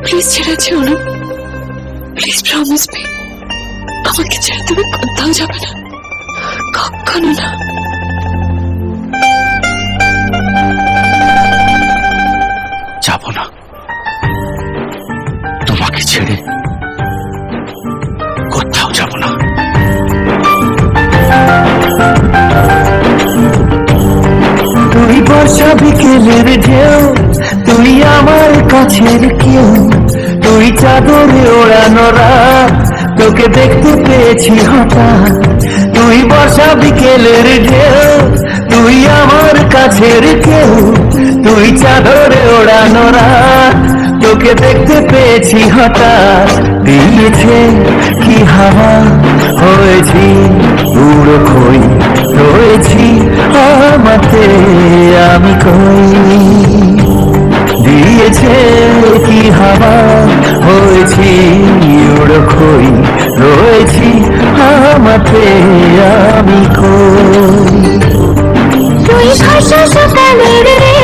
Please ছেড়ে যেও না, প্লিজ প্রমিস মি, আমাকে ছেড়ে তুমি কোথাও যাবে না, কখনো না। যাব না, তোমাকে ছেড়ে কোথাও যাব না। তুই বর্ষা বিকেলের ঢেউ, তুই আমার কাছের কেউ, তুই চাদরে ওড়ানো রাত, তোকে দেখতে পেয়েছি হঠাৎ। তুই বর্ষা বিকেলের ঢেউ, তুই আমার কাছের কেউ, তুই চাদরে ওড়ানো রাত, তোকে দেখতে পেয়েছি হঠাৎ। দিয়েছে কি হাওয়া, হয়েছি উড়ো খই, রয়েছি আমাতে আমি কই। দিয়েছে কি হাওয়া, হয়েছি উড়ো খই, রয়েছি আমাতে আমি কই। তুই ভাষা সকালের রে